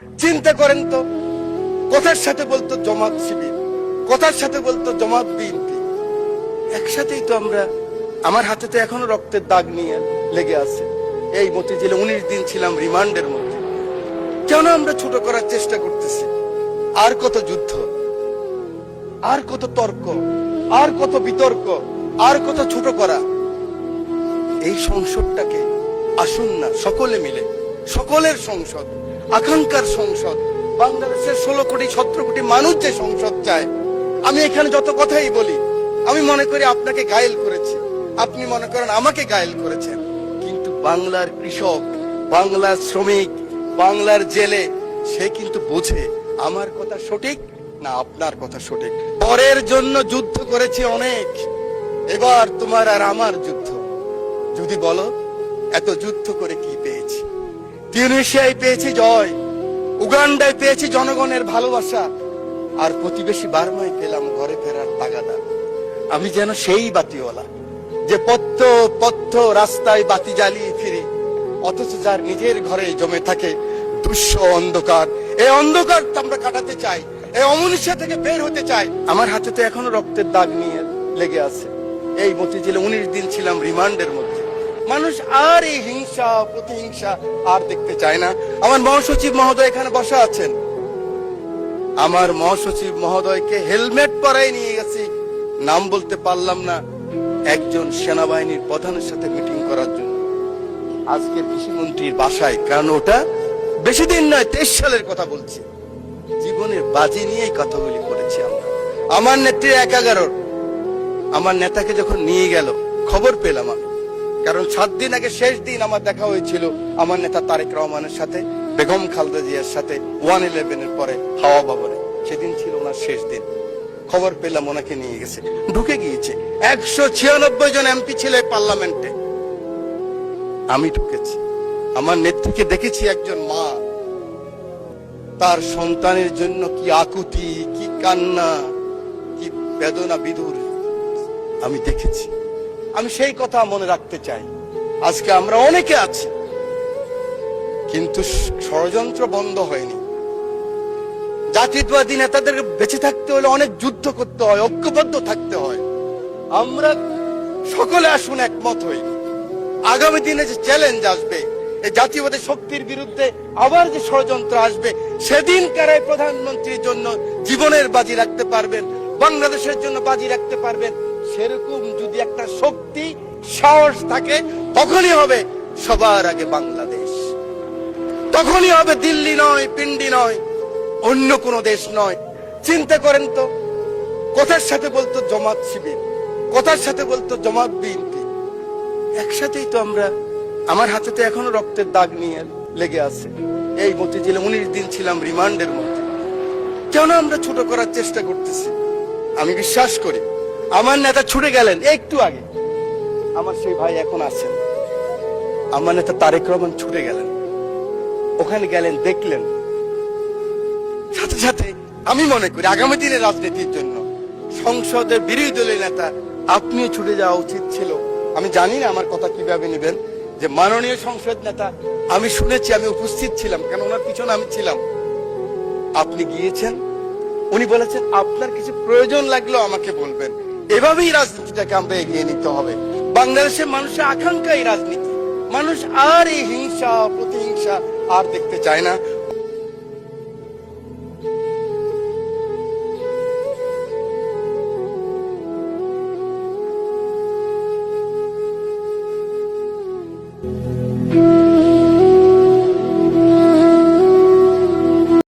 চিন্তা করেন তো, কথার সাথে বলতো জামাত শিবির, কথার সাথে বলতো জামাত বিএনপি, একসাথেই তো আমরা। আমার হাতে তো এখনো রক্তের দাগ নিয়ে লেগে আছে। এই মতিঝিলে 19 দিন ছিলাম রিমান্ডের মধ্যে। কেন আমরা ছোট করার চেষ্টা করতেছি? আর কত যুদ্ধ, আর কত তর্ক, আর কত বিতর্ক, আর কত ছোট করা। এই সংসদটাকে আসুন না সকলে মিলে, সকলের সংসদ, আকাঙ্ক্ষার সংসদ, বাংলাদেশের 16 কোটি 17 কোটি মানুষ যে সংসদ চায়। আমি এখানে যত কথাই বলি, আমি মনে করি আপনাকে ঘায়েল করেছি, আপনি মনে করেন আমাকে ঘায়েল করেছেন, কিন্তু বাংলার কৃষক, বাংলার শ্রমিক, বাংলার জেলে, সে কিন্তু বোঝে আমার কথা সঠিক না আপনার কথা সঠিক। পরের জন্য যুদ্ধ করেছি অনেক, এবার তোমার আর আমার যুদ্ধ। যদি বলো এত যুদ্ধ করে কি পেয়েছি? তিউনিসিয়ায় পেয়েছি জয়, উগান্ডায় পেয়েছি জনগণের ভালোবাসা, আর প্রতিবেশী বার্মায় পেলাম ঘরে ফেরার তাগাদা। আমি যেন সেই বাতিওয়ালা যে পথ্য পথ্য রাস্তায় বাতি জ্বালিয়ে ফিরি, অথচ যার নিজের ঘরে জমে থাকে দুঃস্ব অন্ধকার। এই অন্ধকার আমরা কাটাতে চাই, এই অমনুষ্য থেকে বের হতে চাই। আমার হাতে তো এখনো রক্তের দাগ নিয়ে লেগে আছে। এই মতিঝিলে 19 দিন ছিলাম রিমান্ডের মধ্যে। মানুষ আর এই হিংসা প্রতিহিংসা আর দেখতে চায় না। আমার মহাসচিব মহোদয় এখানে বসা আছেন, আমার মহাসচিব মহোদয়কে হেলমেট পরাই নিয়ে গেছি, নাম বলতে পারলাম না, একজন সেনাবাহিনীর প্রধানের সাথে মিটিং করার জন্য আজকে কৃষিমন্ত্রীর বাসায়। কারণ ওটা বেশি দিন নয়, 23 সালের কথা বলছি। জীবনের বাজি নিয়েই কথাগুলি করেছি আমরা। আমার নেত্রী 11 আমার নেতাকে যখন নিয়ে গেল খবর পেলাম আমি, কারণ 7 দিন আগে শেষ দিন আমার দেখা হয়েছিল আমার নেতা তারেক রহমানের সাথে, বেগম খালেদা জিয়ার সাথে 111-এর পরে হাওয়া ভবনে। সেদিন ছিল ওনার শেষ দিন। খবর পেলাম ওনাকে নিয়ে গেছে, ঢুকে গিয়েছে। 196 জন এমপি ছিল পার্লামেন্টে, আমি ঢুকেছি। আমার নেত্রীকে দেখেছি একজন মা, তার সন্তানের জন্য কি আকুতি, কি কান্না, কি বেদনা বিদুর আমি দেখেছি। আমি সেই কথা মনে রাখতে চাই। আজকে আমরা অনেকে আছি, কিন্তু ষড়যন্ত্র বন্ধ হয়নি। জাতীয়তাবাদী নেতাদের বেঁচে থাকতে হলে অনেক যুদ্ধ করতে হয়, ঐক্যবদ্ধ থাকতে হয়। আমরা সকলে আসুন একমত হই। আগামী দিনে যে চ্যালেঞ্জ আসবে, এই জাতীয়বাদী শক্তির বিরুদ্ধে আবার যে ষড়যন্ত্র আসবে, সেদিন কারাই প্রধানমন্ত্রীর জন্য জীবনের বাজি রাখতে পারবেন, বাংলাদেশের জন্য বাজি রাখতে পারবেন, সেরকম যদি একটা শক্তি সাহস থাকে, তখনই হবে সবার আগে বাংলাদেশ। তখনই হবে দিল্লি নয়, পিন্ডি নয়, অন্য কোনো দেশ নয়। চিন্তা করেন তো, কথার সাথে বলতো জামাত শিবির, কথার সাথে বলতো জামাত বিএনপি, একসাথেই তো আমরা। আমার হাতে তো এখনো রক্তের দাগ নিয়ে লেগে আছে। এই মতিঝিলে 19 দিন ছিলাম রিমান্ডের মধ্যে। কেন আমরা ছোট করার চেষ্টা করতেছি? আমি বিশ্বাস করি আমার নেতা ছুটে গেলেন একটু আগে, আমার সেই ভাই এখন আছেন, আমার নেতা তারেক রহমান ছুটে গেলেন, ওখানে গেলেন, দেখলেন। সাথে সাথে আমি মনে করি আগামী দিনের রাজনীতির জন্য সংসদের বিরোধী দলের নেতা আপনিও ছুটে যাওয়া উচিত ছিল। আমি জানি না আমার কথা কিভাবে নেবেন, যে মাননীয় সংসদ নেতা, আমি শুনেছি, আমি উপস্থিত ছিলাম, কেন ওনার পিছনে আমি ছিলাম। আপনি গিয়েছেন, উনি বলেছেন আপনার কিছু প্রয়োজন লাগলেও আমাকে বলবেন। এভাবেই রাজনীতিটাকে আমরা এগিয়ে নিতে হবে। বাংলাদেশের মানুষের আকাঙ্ক্ষা এই রাজনীতি। মানুষ আর এই হিংসা প্রতিহিংসা আর দেখতে চায় না।